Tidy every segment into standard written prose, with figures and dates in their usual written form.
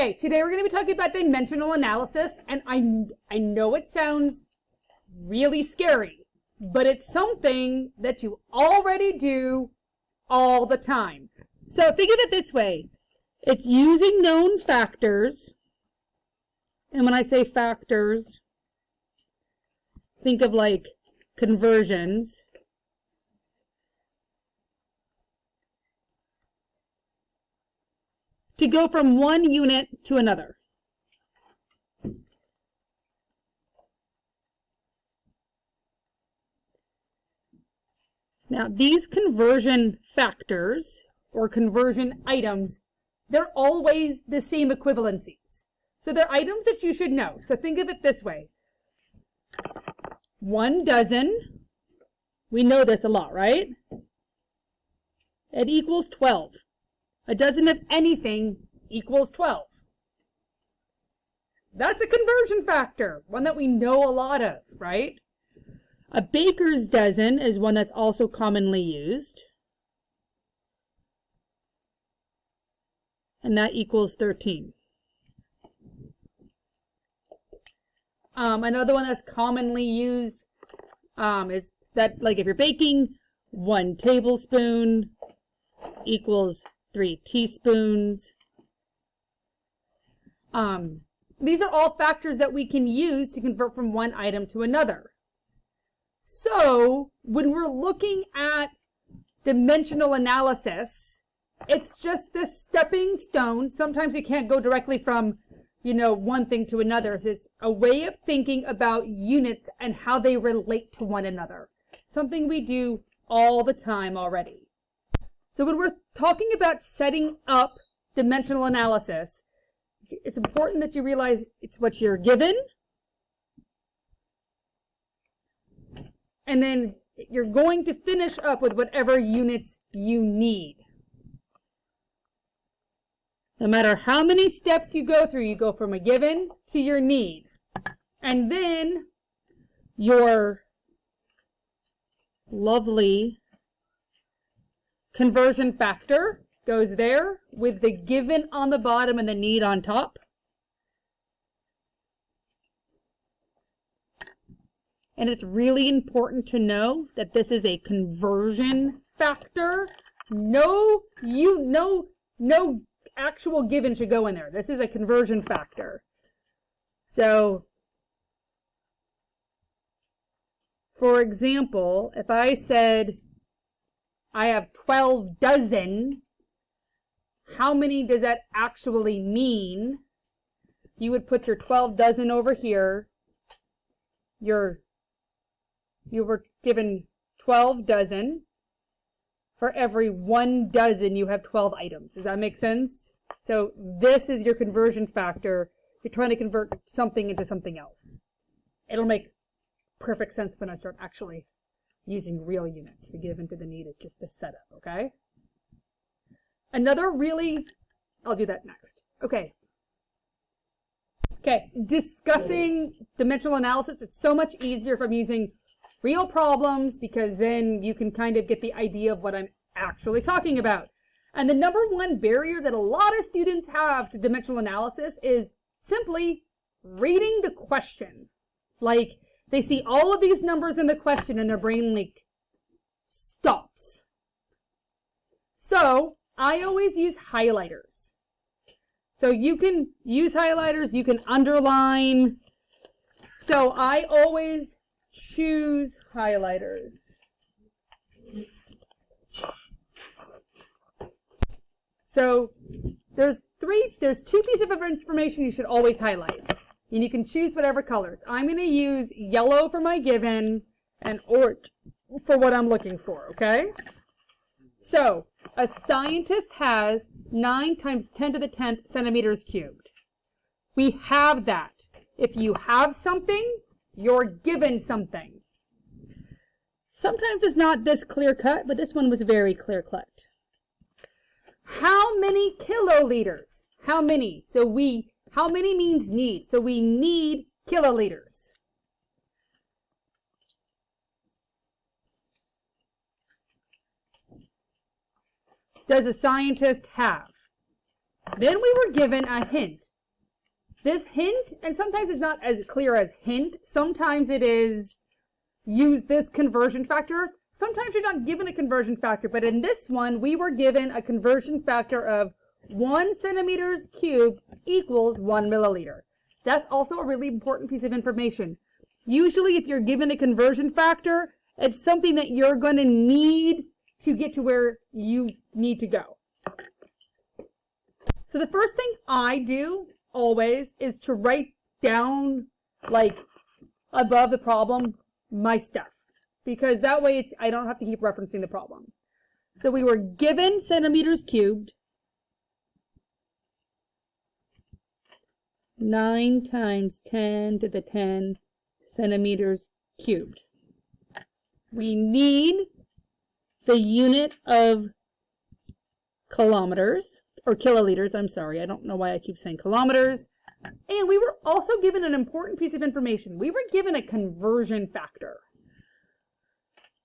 Okay, today we're going to be talking about dimensional analysis, and I know it sounds really scary, but it's something that you already do all the time. So think of it this way. It's using known factors, and when I say factors, think of like conversions. To go from one unit to another. Now, these conversion factors or conversion items, they're always the same equivalencies. So they're items that you should know. So think of it this way. 1 dozen, we know this a lot, right? It equals 12. A dozen of anything equals 12. That's a conversion factor, one that we know a lot of, right? A baker's dozen is one that's also commonly used. And that equals 13. Another one that's commonly used is that, like if you're baking, 1 tablespoon equals 3 teaspoons. These are all factors that we can use to convert from one item to another. So when we're looking at dimensional analysis, it's just this stepping stone. Sometimes you can't go directly from, one thing to another. So it's a way of thinking about units and how they relate to one another. Something we do all the time already. So when we're talking about setting up dimensional analysis, it's important that you realize it's what you're given, and then you're going to finish up with whatever units you need. No matter how many steps you go through, you go from a given to your need. And then your lovely conversion factor goes there with the given on the bottom and the need on top. And it's really important to know that this is a conversion factor. No actual given should go in there. This is a conversion factor. So, for example, if I said I have 12 dozen, how many does that actually mean? You would put your 12 dozen over here. You were given 12 dozen. For every 1 dozen, you have 12 items. Does that make sense? So this is your conversion factor. You're trying to convert something into something else. It'll make perfect sense when I start actually using real units. The given to the need is just the setup, okay? I'll do that next. Okay, discussing dimensional analysis. It's so much easier if I'm using real problems, because then you can kind of get the idea of what I'm actually talking about. And the number one barrier that a lot of students have to dimensional analysis is simply reading the question. Like, they see all of these numbers in the question and their brain like stops. So I always use highlighters. So you can use highlighters, you can underline. So I always choose highlighters. So there's 2 pieces of information you should always highlight. And you can choose whatever colors. I'm going to use yellow for my given and orange for what I'm looking for, okay? So a scientist has 9 times 10 to the 10th centimeters cubed. We have that. If you have something, you're given something. Sometimes it's not this clear cut, but this one was very clear cut. How many kiloliters? How many? How many means need. So we need kiloliters. Does a scientist have? Then we were given a hint. This hint, and sometimes it's not as clear as hint, sometimes it is use this conversion factor. Sometimes you're not given a conversion factor, but in this one, we were given a conversion factor of 1 centimeters cubed equals 1 milliliter. That's also a really important piece of information. Usually, if you're given a conversion factor, it's something that you're going to need to get to where you need to go. So the first thing I do always is to write down, like, above the problem, my stuff, because that way I don't have to keep referencing the problem. So we were given centimeters cubed, 9 times 10 to the 10 centimeters cubed. We need the unit of kilometers, or kiloliters, I'm sorry, I don't know why I keep saying kilometers. And we were also given an important piece of information. We were given a conversion factor.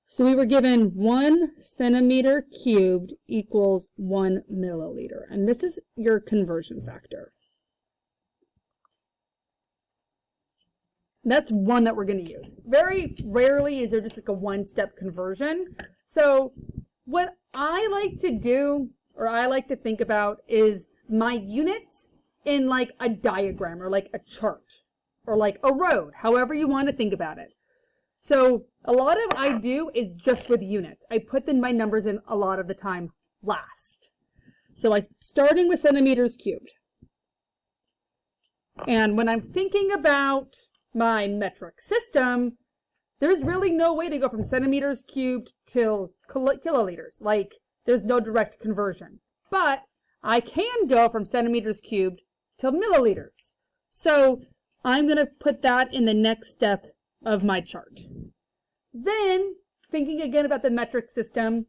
So we were given 1 centimeter cubed equals 1 milliliter. And this is your conversion factor. That's one that we're going to use. Very rarely is there just like a one-step conversion. So what I like to do, or I like to think about, is my units in like a diagram or like a chart or like a road, however you want to think about it. So a lot of I do is just with units. I put my numbers in a lot of the time last. So I'm starting with centimeters cubed. And when I'm thinking about my metric system, there's really no way to go from centimeters cubed till kiloliters. Like, there's no direct conversion. But I can go from centimeters cubed to milliliters. So I'm going to put that in the next step of my chart. Then, thinking again about the metric system,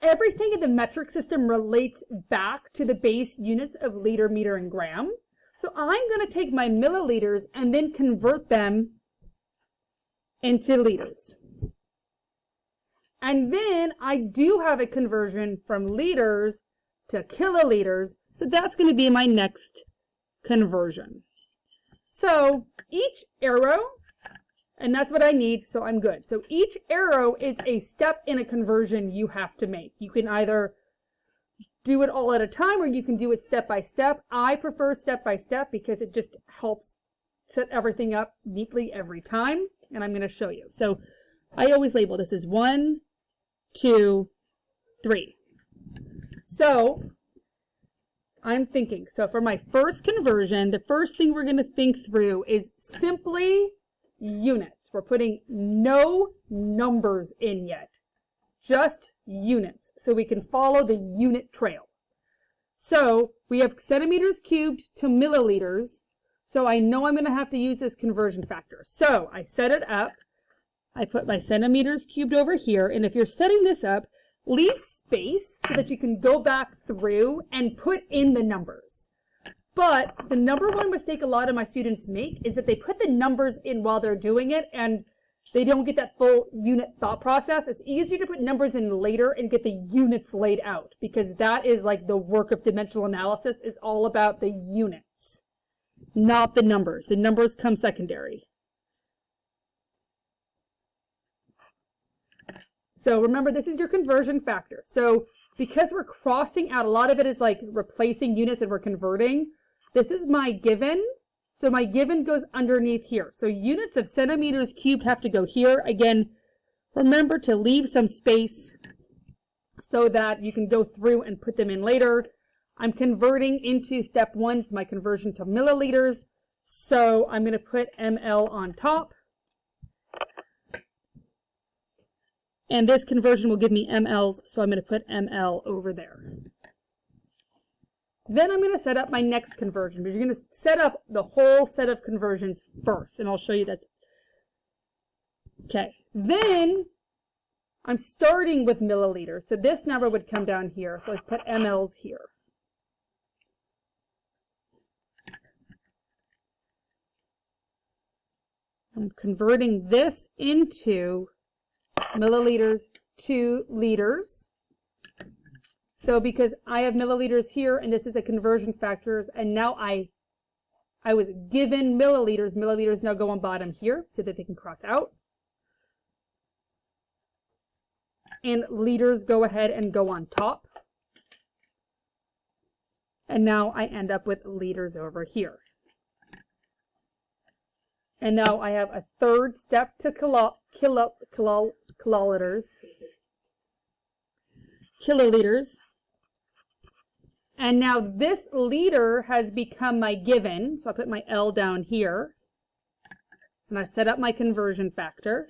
everything in the metric system relates back to the base units of liter, meter, and gram. So I'm going to take my milliliters and then convert them into liters. And then I do have a conversion from liters to kiloliters. So that's going to be my next conversion. So each arrow, and that's what I need, so I'm good. So each arrow is a step in a conversion you have to make. You can either do it all at a time or you can do it step by step. I prefer step by step because it just helps set everything up neatly every time. And I'm going to show you. So I always label this as 1, 2, 3. So I'm thinking, so for my first conversion, the first thing we're going to think through is simply units. We're putting no numbers in yet, just units, so we can follow the unit trail. So we have centimeters cubed to milliliters, so I know I'm going to have to use this conversion factor. So I set it up. I put my centimeters cubed over here, and if you're setting this up, leave space so that you can go back through and put in the numbers. But the number one mistake a lot of my students make is that they put the numbers in while they're doing it and they don't get that full unit thought process. It's easier to put numbers in later and get the units laid out, because that is like the work of dimensional analysis, is all about the units, not the numbers. The numbers come secondary. So remember, this is your conversion factor. So because we're crossing out, a lot of it is like replacing units and we're converting. This is my given. So my given goes underneath here. So units of centimeters cubed have to go here. Again, remember to leave some space so that you can go through and put them in later. I'm converting into step 1, so my conversion to milliliters. So I'm going to put ml on top. And this conversion will give me mLs, so I'm going to put ml over there. Then I'm going to set up my next conversion, because you're going to set up the whole set of conversions first, and I'll show you that's okay. Then I'm starting with milliliters, so this number would come down here, so I put mLs here. I'm converting this into milliliters to liters. So because I have milliliters here and this is a conversion factors, and now I was given milliliters. Milliliters now go on bottom here so that they can cross out. And liters go ahead and go on top. And now I end up with liters over here. And now I have a third step to kiloliters. Kiloliters. And now this liter has become my given. So I put my L down here. And I set up my conversion factor.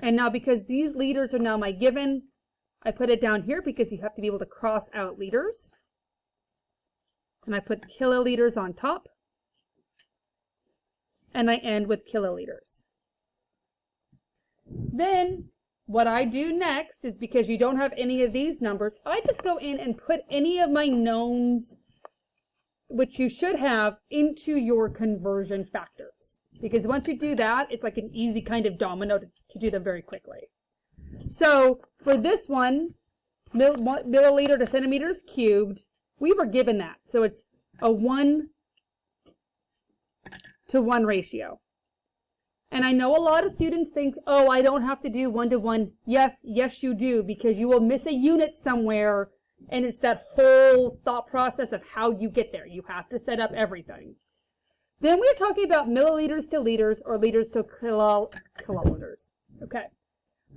And now because these liters are now my given, I put it down here because you have to be able to cross out liters. And I put kiloliters on top. And I end with kiloliters. Then what I do next is, because you don't have any of these numbers, I just go in and put any of my knowns, which you should have, into your conversion factors. Because once you do that, it's like an easy kind of domino to do them very quickly. So for this one, milliliter to centimeters cubed, we were given that. So it's a 1:1 ratio. And I know a lot of students think, oh, I don't have to do 1:1. Yes, you do, because you will miss a unit somewhere, and it's that whole thought process of how you get there. You have to set up everything. Then we're talking about milliliters to liters, or liters to kiloliters. Okay,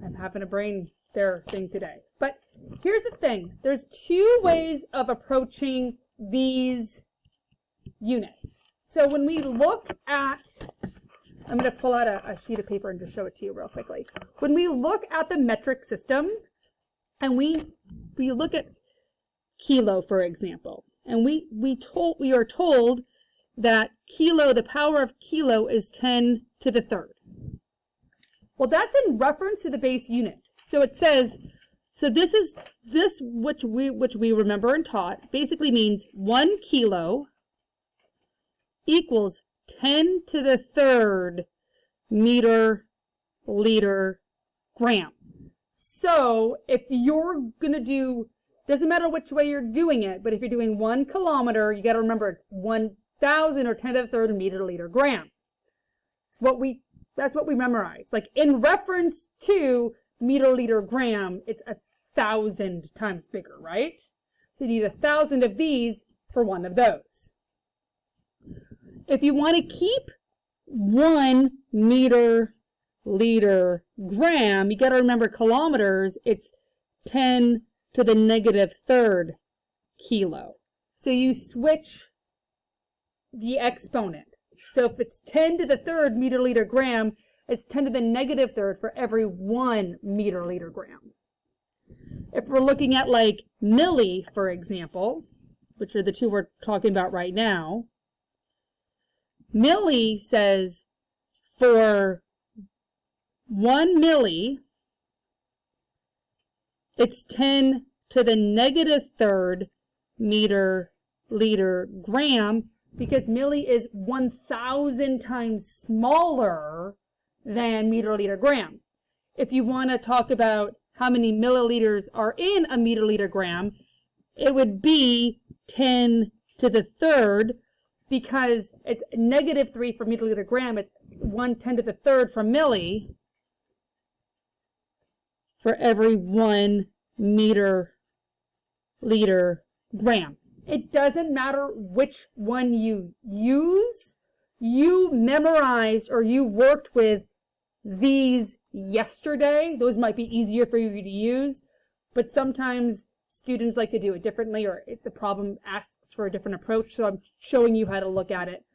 I'm having a brain thing today. But here's the thing. There's two ways of approaching these units. So when we look at, I'm going to pull out a sheet of paper and just show it to you real quickly. When we look at the metric system, and we look at kilo, for example, and we are told that kilo, the power of kilo, is 10 to the third. Well, that's in reference to the base unit. So it says, so this which we remember and taught basically means 1 kilo equals 10 to the third meter, liter, gram. So if you're going to do, doesn't matter which way you're doing it, but if you're doing 1 kilometer, you got to remember it's 1,000 or 10 to the third meter, liter, gram. That's what we memorize. Like in reference to meter, liter, gram, it's 1,000 times bigger, right? So you need 1,000 of these for one of those. If you want to keep 1 meter, liter, gram, you got to remember kilometers, it's 10 to the negative third kilo. So you switch the exponent. So if it's 10 to the third meter, liter, gram, it's 10 to the negative third for every 1 meter, liter, gram. If we're looking at like milli, for example, which are the two we're talking about right now, milli says for 1 milli, it's 10 to the negative third meter, liter, gram, because milli is 1,000 times smaller than meter, liter, gram. If you want to talk about how many milliliters are in a meter, liter, gram, it would be 10 to the third, because it's -3 for meter, liter, gram. It's 1/10 to the third for milli for every 1 meter, liter, gram. It doesn't matter which one you use. You memorized or you worked with these yesterday. Those might be easier for you to use, but sometimes students like to do it differently, or the problem asks for a different approach. So I'm showing you how to look at it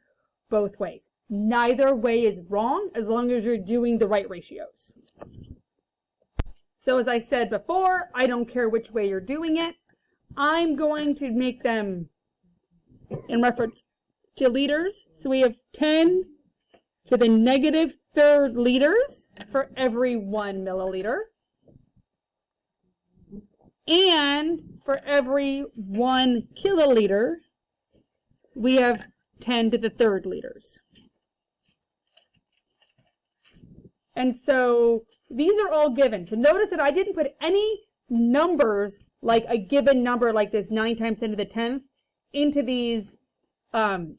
both ways. Neither way is wrong as long as you're doing the right ratios. So as I said before, I don't care which way you're doing it. I'm going to make them in reference to liters. So we have 10 to the negative third liters for every 1 milliliter. And for every 1 kiloliter, we have 10 to the third liters. And so these are all given. So notice that I didn't put any numbers like a given number like this 9 times 10 to the 10th into these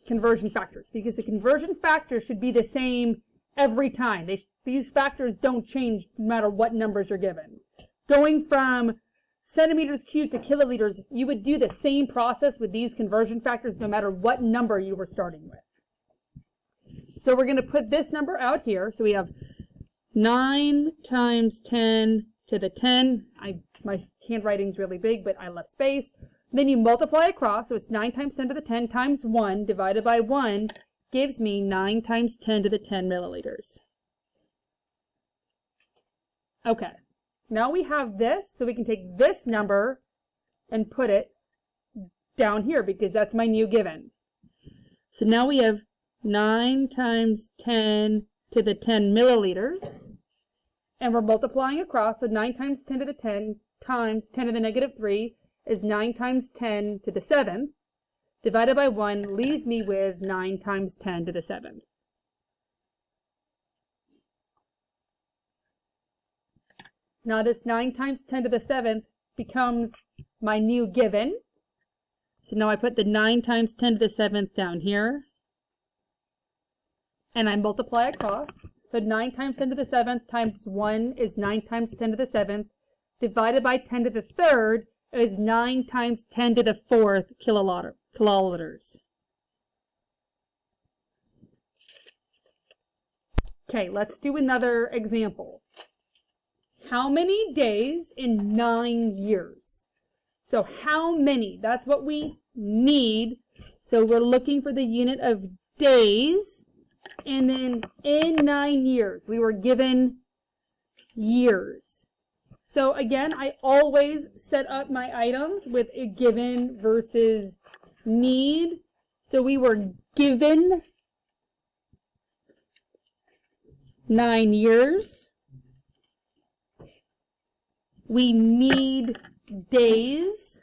conversion factors, because the conversion factors should be the same every time. These factors don't change no matter what numbers you're given. Going from centimeters cubed to kiloliters, you would do the same process with these conversion factors no matter what number you were starting with. So we're going to put this number out here. So we have 9 times 10 to the 10. My handwriting's really big, but I left space. Then you multiply across, so it's 9 times 10 to the 10 times 1 divided by 1 gives me 9 times 10 to the 10 milliliters. Okay, now we have this, so we can take this number and put it down here because that's my new given. So now we have 9 times 10 to the 10 milliliters, and we're multiplying across, so 9 times 10 to the 10 times 10 to the negative 3 is 9 times 10 to the 7th, divided by 1 leaves me with 9 times 10 to the 7th. Now this 9 times 10 to the 7th becomes my new given. So now I put the 9 times 10 to the 7th down here, and I multiply across. So 9 times 10 to the 7th times 1 is 9 times 10 to the 7th, divided by 10 to the 3rd is 9 times 10 to the 4th kiloliters. Okay, let's do another example. How many days in 9 years? So how many? That's what we need. So we're looking for the unit of days. And then in 9 years, we were given years. So again, I always set up my items with a given versus need. So we were given 9 years. We need days.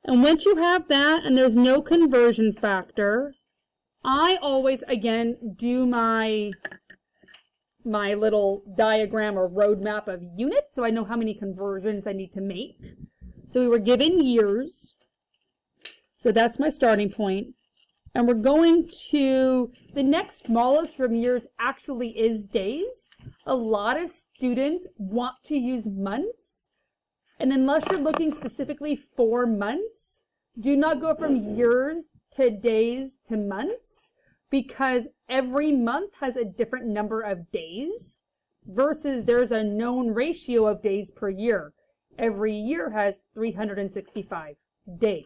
And once you have that and there's no conversion factor, I always, again, do my little diagram or roadmap of units so I know how many conversions I need to make. So we were given years. So that's my starting point. And we're going to, the next smallest from years actually is days. A lot of students want to use months. And unless you're looking specifically for months, do not go from years to days to months, because every month has a different number of days versus there's a known ratio of days per year. Every year has 365 days.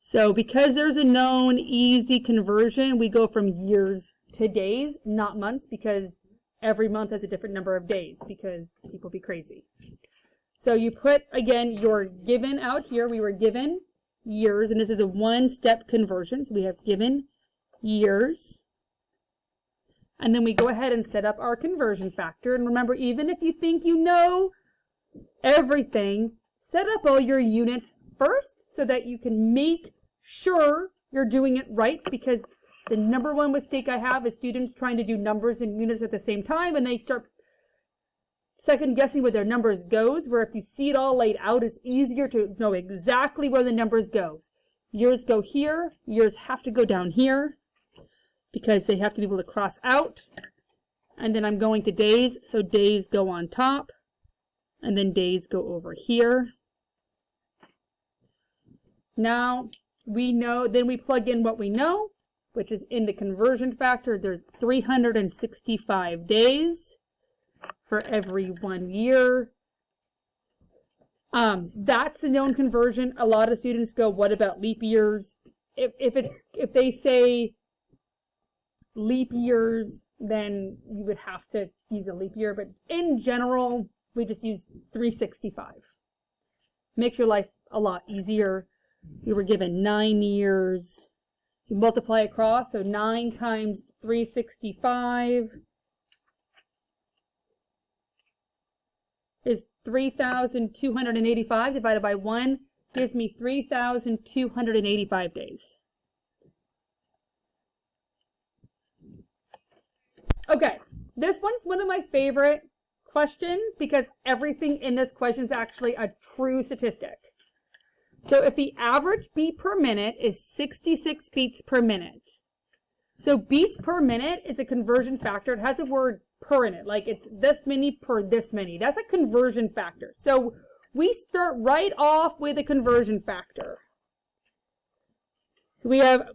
So because there's a known easy conversion, we go from years to days, not months, because every month has a different number of days, because people be crazy. So you put, again, your given out here. We were given years, and this is a one-step conversion. So we have given years. And then we go ahead and set up our conversion factor. And remember, even if you think you know everything, set up all your units first so that you can make sure you're doing it right, because the number one mistake I have is students trying to do numbers and units at the same time, and they start second guessing where their numbers goes, where if you see it all laid out, it's easier to know exactly where the numbers goes. Years go here, years have to go down here, because they have to be able to cross out. And then I'm going to days, so days go on top, and then days go over here. Now we know, then we plug in what we know, which is in the conversion factor. There's 365 days for every 1 year. That's the known conversion. A lot of students go, what about leap years? If they say leap years, then you would have to use a leap year. But in general, we just use 365. Makes your life a lot easier. We were given 9 years. You multiply across, so 9 times 365 is 3,285 divided by 1 gives me 3,285 days. Okay, this one's one of my favorite questions because everything in this question is actually a true statistic. So if the average beat per minute is 66 beats per minute, so beats per minute is a conversion factor. It has a word per in it, like it's this many per this many. That's a conversion factor. So we start right off with a conversion factor. So we have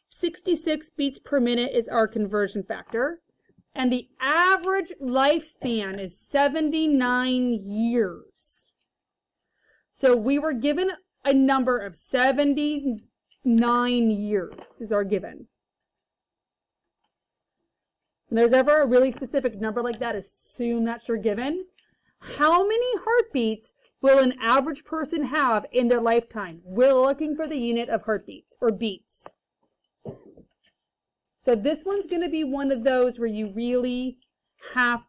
66 beats per minute is our conversion factor. And the average lifespan is 79 years. So we were given a number of 79 years is our given. When there's ever a really specific number like that, assume that's your given. How many heartbeats will an average person have in their lifetime? We're looking for the unit of heartbeats or beats. So this one's going to be one of those where you really have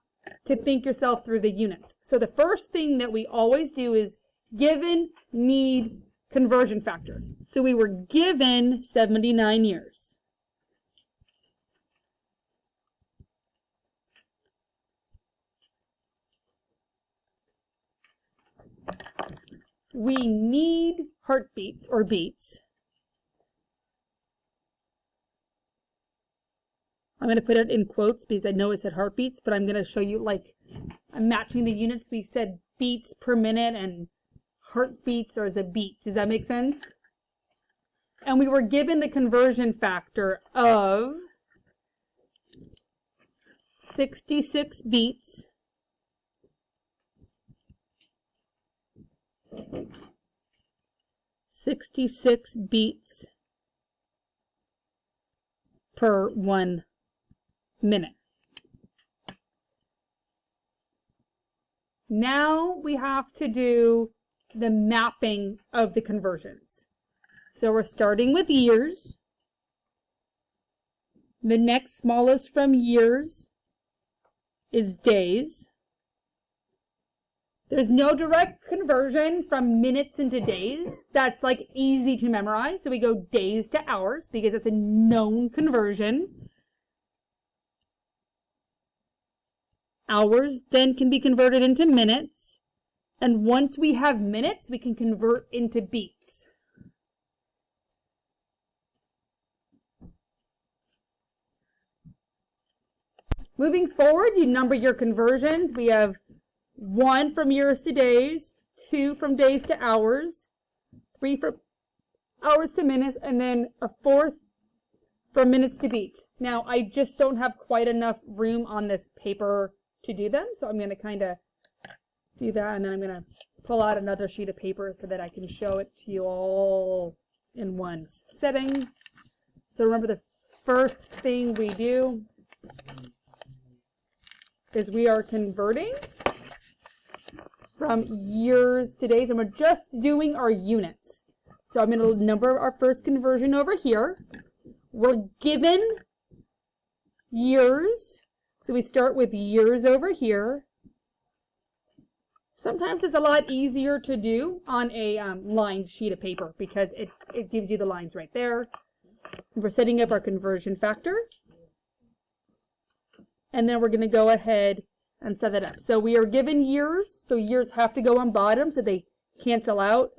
to think yourself through the units. So the first thing that we always do is given, need, conversion factors. So we were given 79 years. We need heartbeats or beats. I'm going to put it in quotes because I know it said heartbeats, but I'm going to show you, like, I'm matching the units. We said beats per minute and heartbeats or as a beat. Does that make sense? And we were given the conversion factor of 66 beats per 1 minute. Now we have to do the mapping of the conversions. So we're starting with years. The next smallest from years is days. There's no direct conversion from minutes into days. That's like easy to memorize. So we go days to hours because it's a known conversion. Hours then can be converted into minutes. And once we have minutes, we can convert into beats. Moving forward, you number your conversions. We have 1 from years to days, 2 from days to hours, 3 from hours to minutes, and then a 4th from minutes to beats. Now, I just don't have quite enough room on this paper to do them, so I'm going to kind of do that, and then I'm going to pull out another sheet of paper so that I can show it to you all in one setting. So remember, the first thing we do is we are converting from years to days, and we're just doing our units. So I'm going to number our first conversion over here. We're given years, so we start with years over here. Sometimes it's a lot easier to do on a lined sheet of paper because it gives you the lines right there. We're setting up our conversion factor. And then we're going to go ahead and set that up. So we are given years, so years have to go on bottom so they cancel out.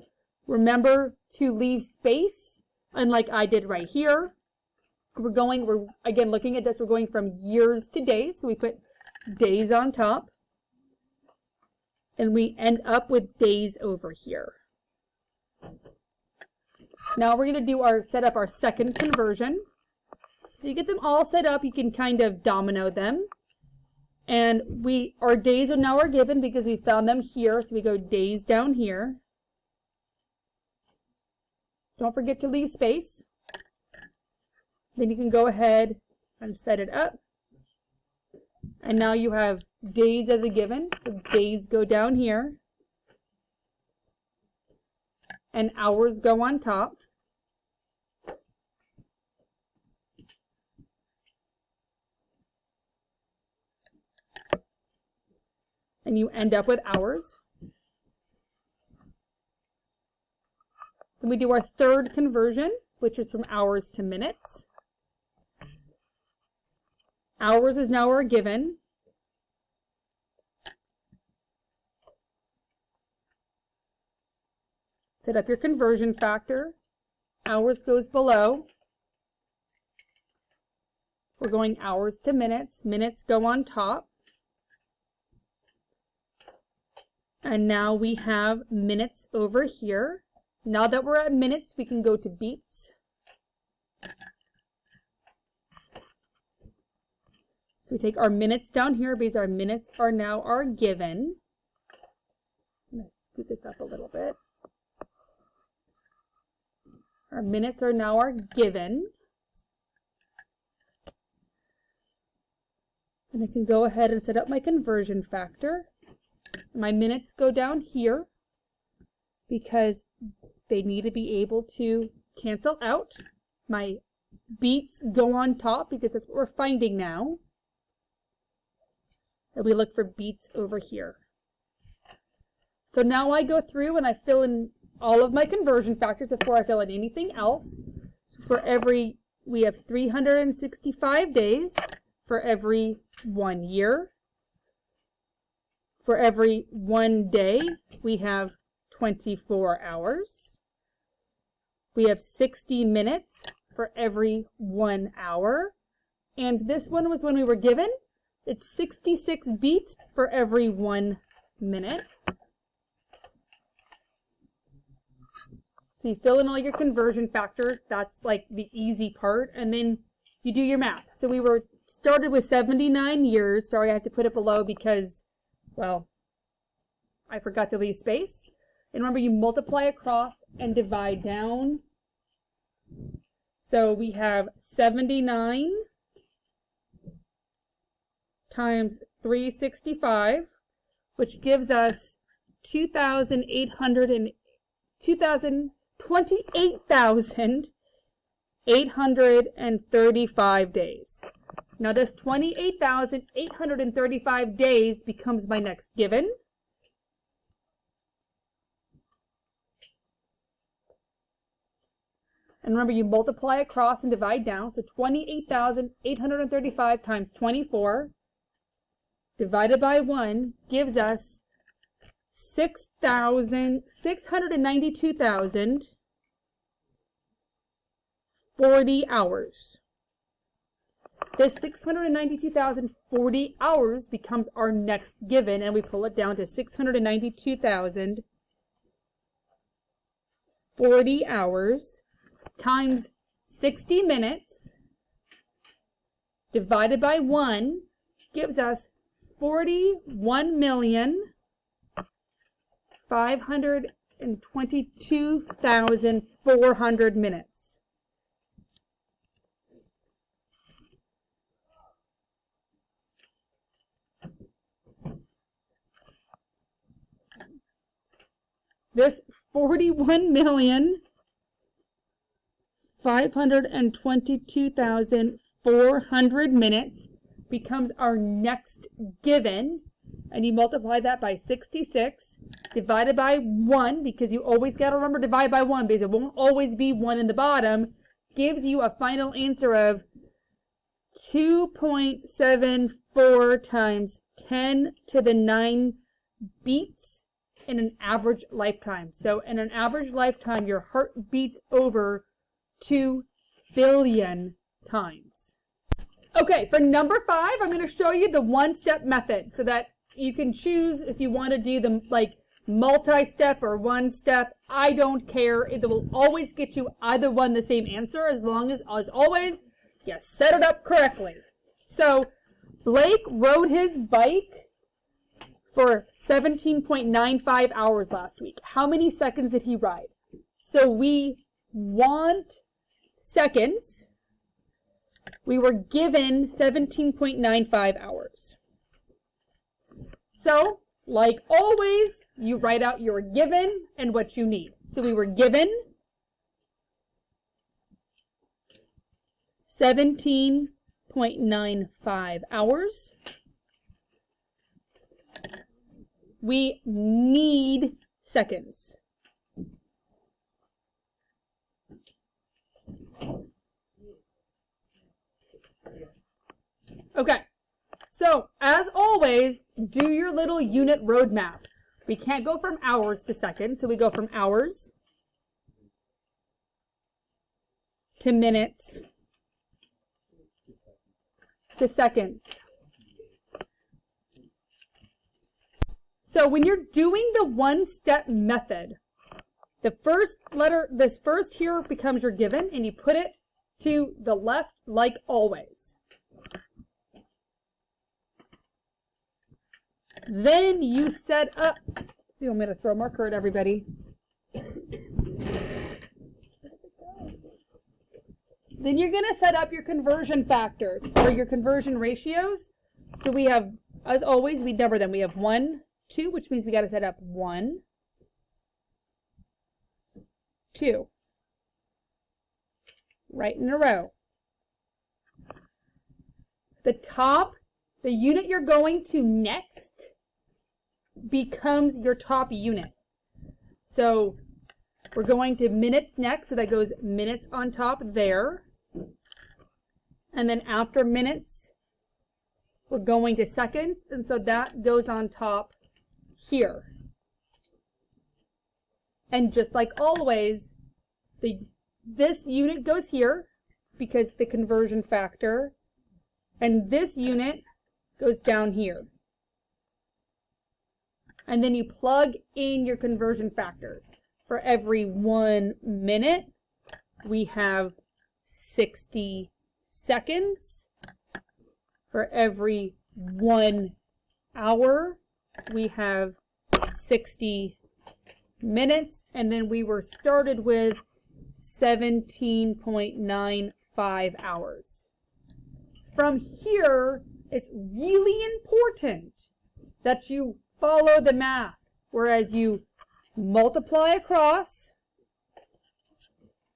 Remember to leave space, unlike I did right here. We're again looking at this, we're going from years to days, so we put days on top. And we end up with days over here. Now we're going to set up our second conversion. So you get them all set up, you can kind of domino them. And our days are now given because we found them here, so we go days down here. Don't forget to leave space. Then you can go ahead and set it up. And now you have days as a given, so days go down here. And hours go on top. And you end up with hours. Then we do our third conversion, which is from hours to minutes. Hours is now our given. Set up your conversion factor. Hours goes below. We're going hours to minutes. Minutes go on top. And now we have minutes over here. Now that we're at minutes, we can go to beats. So we take our minutes down here because our minutes are now our given. I'm going to scoot this up a little bit. Our minutes are now our given. And I can go ahead and set up my conversion factor. My minutes go down here because they need to be able to cancel out. My beats go on top because that's what we're finding now. And we look for beats over here. So now I go through and I fill in all of my conversion factors before I fill in anything else. So we have 365 days for every 1 year. For every 1 day, we have 24 hours. We have 60 minutes for every 1 hour. And this one was when we were given. It's 66 beats for every 1 minute. So you fill in all your conversion factors. That's like the easy part. And then you do your math. So we were started with 79 years. Sorry, I have to put it below because, well, I forgot to leave space. And remember, you multiply across and divide down. So we have 79 times 365, which gives us 28,835 days. Now this 28,835 days becomes my next given. And remember, you multiply across and divide down. So 28,835 times 24 divided by 1 gives us 692,040 hours. This 692,040 hours becomes our next given, and we pull it down to 692,040 hours times 60 minutes divided by 1 gives us 41,522,400 minutes. This 41,522,400 minutes becomes our next given, and you multiply that by 66 divided by 1, because you always got to remember divide by 1 because it won't always be 1 in the bottom, gives you a final answer of 2.74 times 10 to the 9 beats in an average lifetime. So in an average lifetime, your heart beats over 2 billion times. Okay, for number 5, I'm going to show you the one-step method so that you can choose if you want to do the multi-step or one-step. I don't care. It will always get you either one the same answer as long as always, you set it up correctly. So Blake rode his bike for 17.95 hours last week. How many seconds did he ride? So we want seconds. We were given 17.95 hours. So, like always, you write out your given and what you need. So we were given 17.95 hours. We need seconds. Okay, so as always, do your little unit roadmap. We can't go from hours to seconds, so we go from hours to minutes to seconds. So when you're doing the one-step method, the first letter, this first here becomes your given, and you put it to the left like always. Then you set up, you want me to throw a marker at everybody? Then you're going to set up your conversion factors or your conversion ratios. So we have, as always, we number them. We have 1, 2, which means we got to set up 1, 2, right in a row. The top, the unit you're going to next becomes your top unit. So we're going to minutes next, so that goes minutes on top there. And then after minutes, we're going to seconds, and so that goes on top here. And just like always, this unit goes here because the conversion factor, and this unit goes down here. And then you plug in your conversion factors. For every 1 minute, we have 60 seconds. For every 1 hour, we have 60 minutes. And then we were started with 17.95 hours. From here, it's really important that you follow the math, whereas you multiply across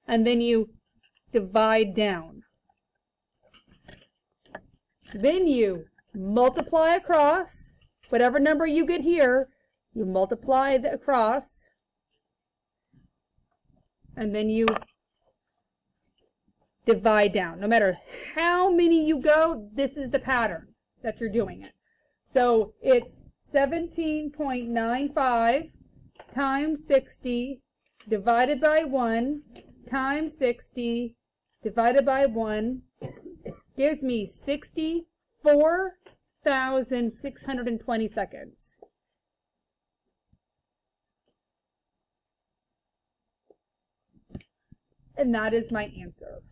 and then you divide down. Then you multiply across, whatever number you get here, you multiply across, and then you divide down. No matter how many you go, this is the pattern that you're doing it. So it's 17.95 times 60 divided by 1 times 60 divided by 1 gives me 64,620 seconds. And that is my answer.